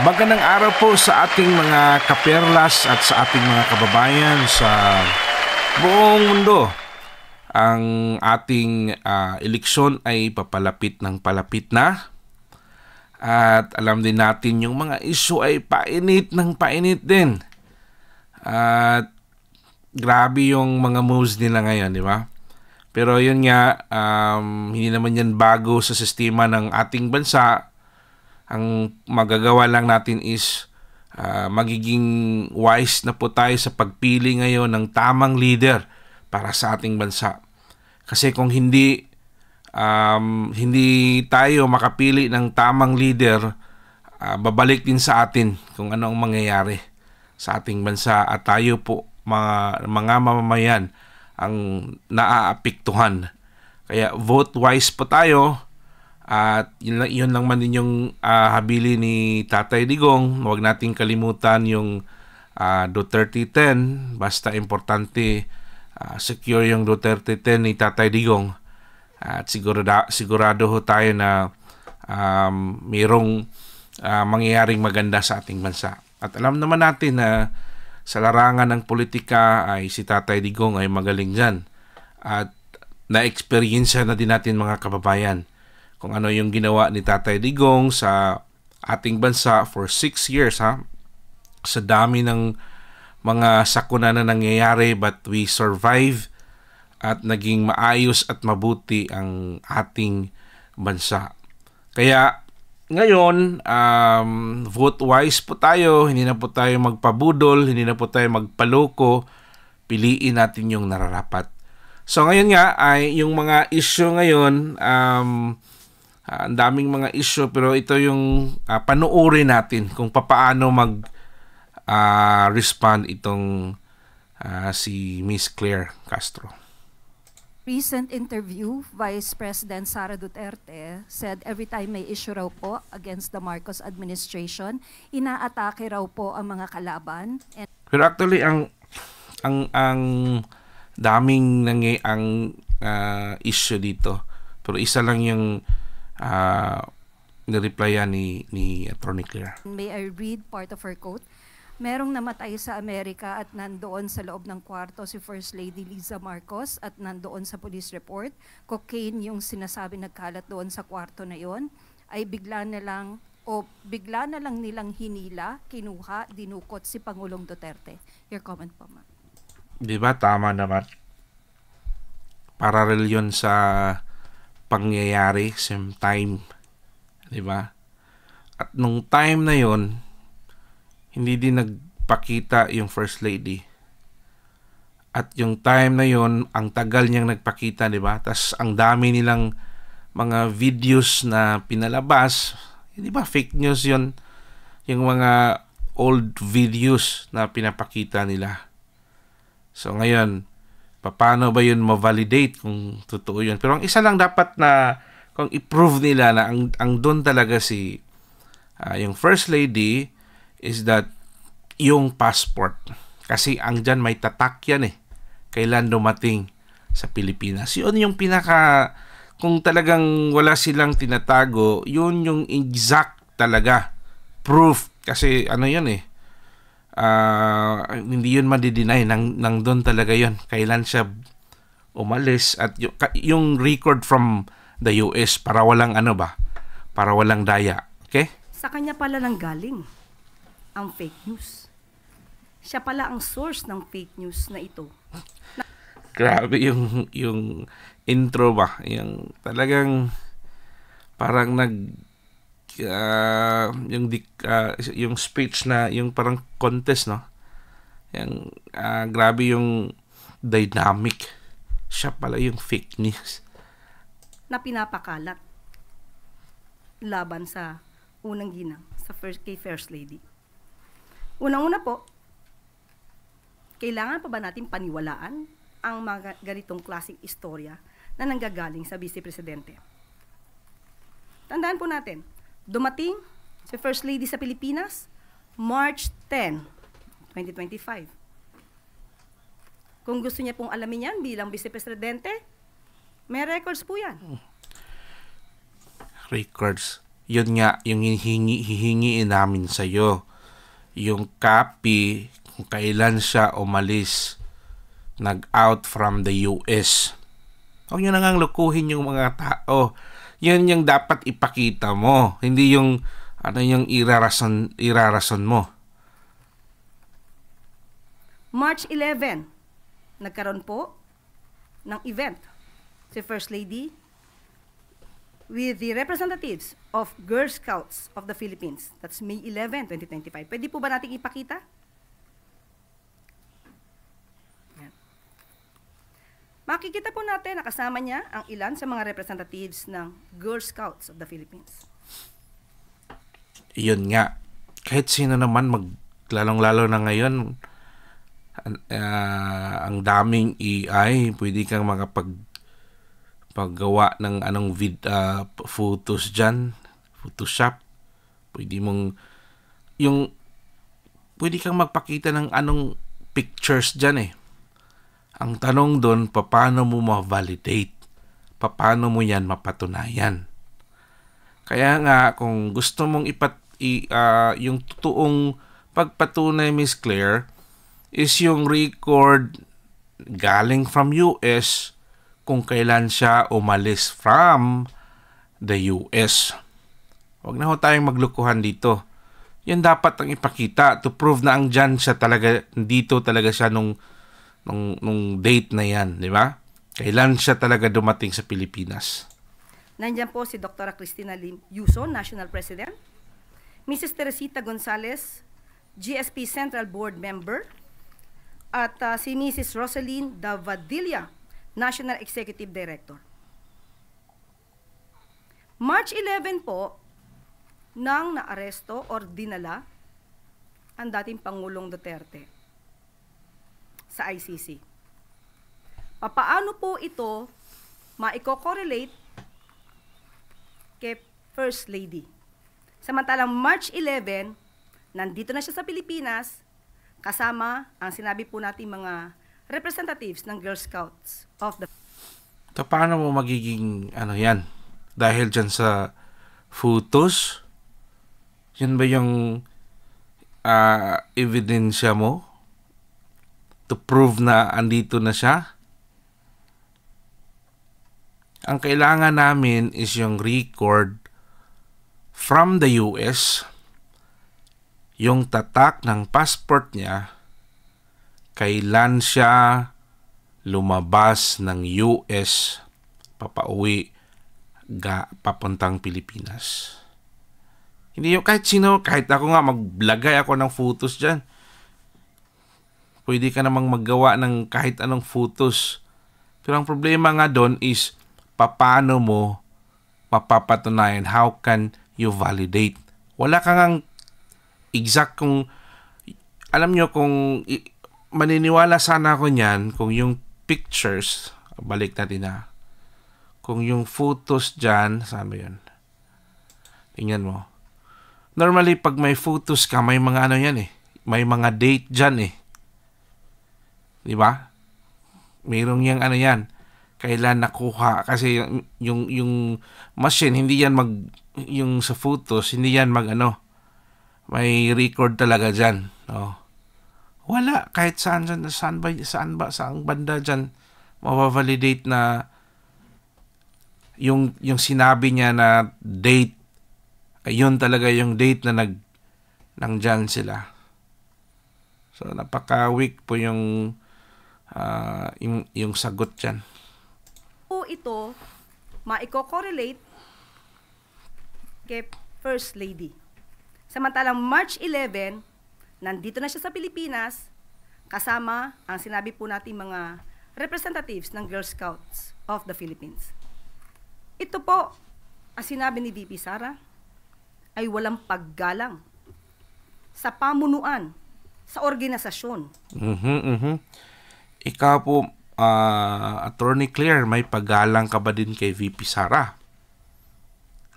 Magandang araw po sa ating mga kaperlas at sa ating mga kababayan sa buong mundo. Ang ating eleksyon ay papalapit ng palapit na. At alam din natin yung mga issue ay painit ng painit din. At grabe yung mga moves nila ngayon, di ba? Pero yun nga, hindi naman yan bago sa sistema ng ating bansa. Ang magagawa lang natin is magiging wise na po tayo sa pagpili ngayon ng tamang leader para sa ating bansa. Kasi kung hindi tayo makapili ng tamang leader, babalik din sa atin kung ano ang mangyayari sa ating bansa at tayo po mga mamamayan ang naaapektuhan. Kaya vote wise po tayo. At yun lang man din yung habili ni Tatay Digong. Huwag nating kalimutan yung Duterte 10. Basta importante secure yung Duterte 10 ni Tatay Digong. At sigurado ho tayo na mayroong mangyayaring maganda sa ating bansa. At alam naman natin na sa larangan ng politika ay si Tatay Digong ay magaling dyan. At na-experience na din natin mga kababayan kung ano yung ginawa ni Tatay Digong sa ating bansa for 6 years. Sa dami ng mga sakuna na nangyayari, but we survive at naging maayos at mabuti ang ating bansa. Kaya ngayon, vote wise po tayo, hindi na po tayo magpabudol, hindi na po tayo magpaloko, piliin natin yung nararapat. So ngayon nga ay yung mga issue ngayon, ang daming mga issue, pero ito yung panuorin natin kung paano respond itong si Miss Claire Castro. Recent interview, Vice President Sara Duterte said every time may issue raw po against the Marcos administration, inaatake raw po ang mga kalaban. Pero actually ang daming issue dito. Pero isa lang yung nireplyan ni Attorney Claire. May I read part of her quote? Merong namatay sa Amerika at nandoon sa loob ng kwarto si First Lady Liza Marcos at nandoon sa police report. Cocaine yung sinasabi nagkalat doon sa kwarto na yon ay bigla na lang nilang hinila, kinuha, dinukot si Pangulong Duterte. Your comment po, ma'am. Di ba? Tama naman. Parallel yun sa pangyayari, same time. Di ba? At nung time na yon, hindi din nagpakita yung First Lady. At yung time na yon, ang tagal niyang nagpakita, di ba? Tas ang dami nilang mga videos na pinalabas. Di ba? Fake news yon. Yung mga old videos na pinapakita nila. So ngayon, paano ba yun ma-validate kung totoo yun? Pero ang isa lang dapat na kung i-prove nila na ang doon talaga yung First Lady is that yung passport. Kasi ang dyan may tatak yan kailan dumating sa Pilipinas. Yun yung kung talagang wala silang tinatago, yun yung exact talaga proof. Kasi ano yun hindi yun madideny nang doon talaga yun kailan siya umalis at yung record from the US para walang para walang daya. Okay? Sa kanya pala nang galing ang fake news. Siya pala ang source ng fake news na ito. Grabe yung intro ba, yung talagang parang yung speech na yung parang contest, no? Yung grabe yung dynamic. Siya pala yung fake news na pinapakalat laban sa unang ginang kay First Lady. Unang-una po, kailangan pa ba natin paniwalaan ang mga ganitong klaseng istorya na nanggagaling sa Vice Presidente? Tandaan po natin, dumating si First Lady sa Pilipinas March 10, 2025. Kung gusto niya pong alamin yan bilang Vice Presidente, may records po yan. Records. Yun nga, yung hihingiin namin sa'yo. Yung copy kung kailan siya umalis, nag-out from the US. Huwag nyo nang lukuhin yung mga tao. Yan yung dapat ipakita mo. Hindi yung yung irarason mo. March 11, nagkaroon po ng event si First Lady with the representatives of Girl Scouts of the Philippines. That's May 11, 2025. Pwede po ba natin ipakita? Yan. Makikita po natin na kasama niya ang ilan sa mga representatives ng Girl Scouts of the Philippines. Yun nga. Kahit sino naman lalong-lalo na ngayon, ang daming AI, pwede kang paggawa ng photos dyan, Photoshop. Pwede kang magpakita ng anong pictures dyan eh. Ang tanong doon, paano mo ma-validate? Paano mo yan mapatunayan? Kaya nga, kung gusto mong yung totoong pagpatunay, Miss Claire, is yung record galing from US kung kailan siya umalis from the US. Huwag na ho tayong maglukuhan dito. Yan dapat ang ipakita to prove na ang dyan siya talaga, dito talaga siya nung date na yan, di ba? Kailan siya talaga dumating sa Pilipinas. Nandiyan po si Dr. Cristina Lim Yuso, National President, Mrs. Teresita Gonzalez, GSP Central Board Member, at si Mrs. Rosaline Davadilla, National Executive Director. March 11 po, nang naaresto or dinala ang dating Pangulong Duterte sa ICC. Papaano po ito maiko-correlate kay First Lady? Samantalang March 11, nandito na siya sa Pilipinas, kasama ang sinabi po natin mga representatives ng Girl Scouts of the... So, paano mo magiging yan? Dahil dyan sa photos? Yan ba yung ebidensya mo? To prove na andito na siya? Ang kailangan namin is yung record from the US, yung tatak ng passport niya, kailan siya lumabas ng US papauwi papuntang Pilipinas. Hindi yung kahit sino, kahit ako nga maglagay ako ng photos dyan. Pwede ka namang maggawa ng kahit anong photos. Pero ang problema nga doon is paano mo mapapatunayan, how can you validate? Wala kang ang exact kung alam nyo kung maniniwala sana ako niyan kung yung pictures, balik natin na, kung yung photos dyan, saan ba yun? Tingnan mo. Normally, pag may photos ka, may mga yan eh. May mga date dyan eh. Di ba? Mayroong yung yan. Kailan nakuha. Kasi yung machine, hindi yan yung sa photos, hindi yan may record talaga dyan. Oh. Wala. Kahit saan banda dyan, mabavalidate na yung sinabi niya na date, yun talaga yung date na nandyan sila. So, napaka-weak po yung sagot dyan. Po ito, maiko-correlate kay First Lady. Samantalang March 11, nandito na siya sa Pilipinas, kasama ang sinabi po natin mga representatives ng Girl Scouts of the Philippines. Ito po, ang sinabi ni VP Sara, ay walang paggalang sa pamunuan, sa organisasyon. Ikaw po, Attorney Claire, may paggalang ka ba din kay VP Sara?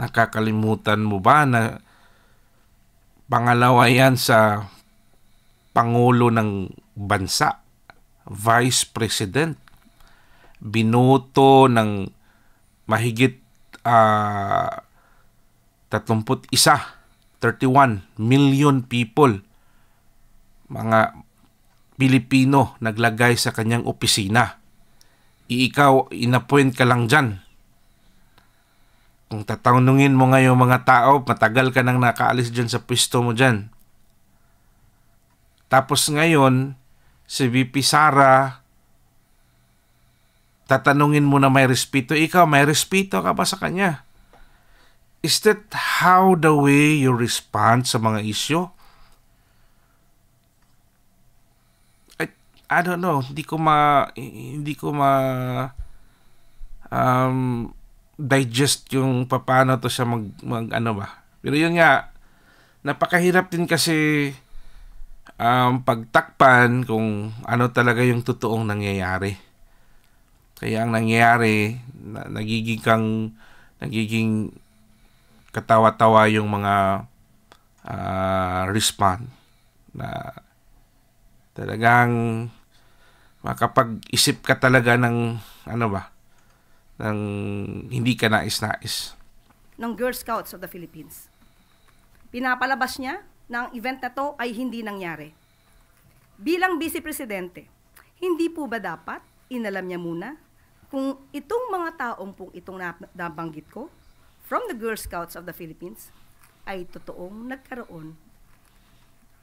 Nakakalimutan mo ba na pangalawa yan sa Pangulo ng Bansa, Vice President, binoto ng mahigit 31 million people, mga Pilipino naglagay sa kanyang opisina. Ikaw, inappoint ka lang dyan. Kung tatanungin mo ngayon mga tao, matagal ka nang nakaalis dyan sa pwesto mo dyan. Tapos ngayon, si VP Sara, tatanungin mo na may respeto. Ikaw, may respeto ka ba sa kanya? Is that how the way you respond sa mga issue? I don't know. Hindi ko digest yung paano to siya mag ano ba. Pero yun nga, napakahirap din kasi pagtakpan kung ano talaga yung totoong nangyayari. Kaya ang nangyayari, nagiging katawa-tawa yung mga respond na talagang makapag-isip ka talaga ng ano ba, ng hindi ka nais-nais. Ng Girl Scouts of the Philippines. Pinapalabas niya na ang event na to ay hindi nangyari. Bilang Vice Presidente, hindi po ba dapat inalam niya muna kung itong mga taong pong itong nabanggit ko from the Girl Scouts of the Philippines ay totoong nagkaroon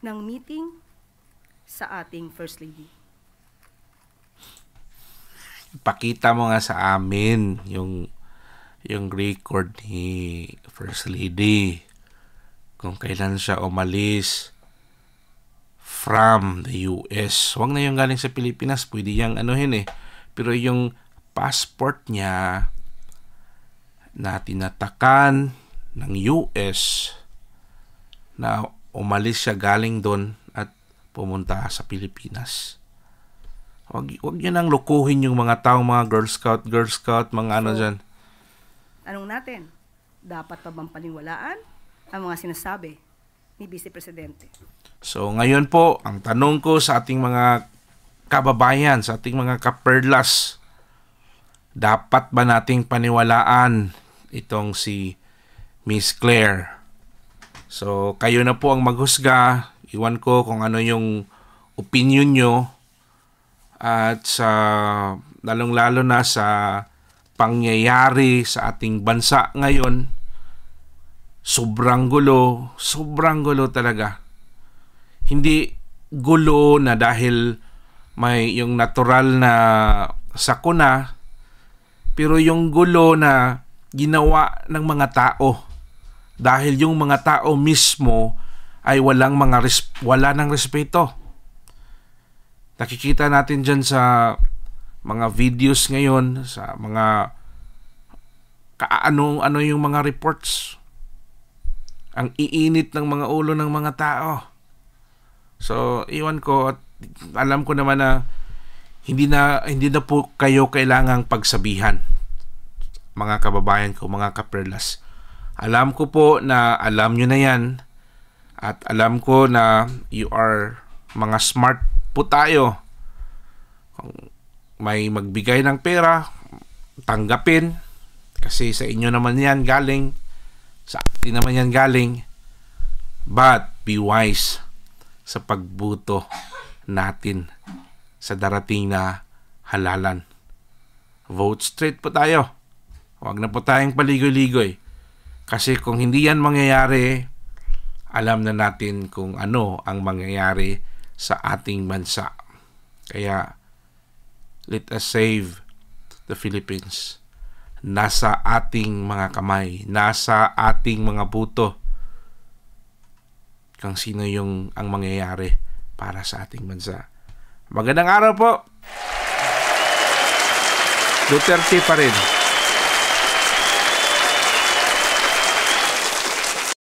ng meeting sa ating First Lady? Pakita mo nga sa amin yung record ni First Lady kung kailan siya umalis from the US. Huwag na yung galing sa Pilipinas, pwede yung anuhin eh. Pero yung passport niya na tinatakan ng US na umalis siya galing doon at pumunta sa Pilipinas. Huwag nyo nang lukuhin yung mga taong mga Girl Scout, mga ano dyan. Tanong natin, dapat pa bang paniwalaan ang mga sinasabi ni Vice Presidente? So ngayon po, ang tanong ko sa ating mga kababayan, sa ating mga kaperlas, dapat ba nating paniwalaan itong si Miss Claire? So kayo na po ang maghusga. Iwan ko kung ano yung opinion nyo. At sa lalong-lalo na sa pangyayari sa ating bansa ngayon, sobrang gulo talaga. Hindi gulo na dahil may yung natural na sakuna, pero yung gulo na ginawa ng mga tao dahil yung mga tao mismo ay wala ng respeto. Nakikita natin dyan sa mga videos ngayon, sa mga ano yung mga reports. Ang iinit ng mga ulo ng mga tao. So, iwan ko at alam ko naman na hindi na po kayo kailangang pagsabihan, mga kababayan ko, mga kaperlas. Alam ko po na alam nyo na yan at alam ko na you are mga smart po tayo. Kung may magbigay ng pera, tanggapin kasi sa inyo naman yan galing, sa atin naman yan galing. But be wise sa pagbuto natin sa darating na halalan. Vote straight po tayo. Huwag na po tayong paligoy-ligoy. Kasi kung hindi yan mangyayari, alam na natin kung ano ang mangyayari sa ating bansa. Kaya, let us save the Philippines. Nasa ating mga kamay, nasa ating mga buto kung sino yung ang mangyayari para sa ating bansa. Magandang araw po. Duterte pa rin.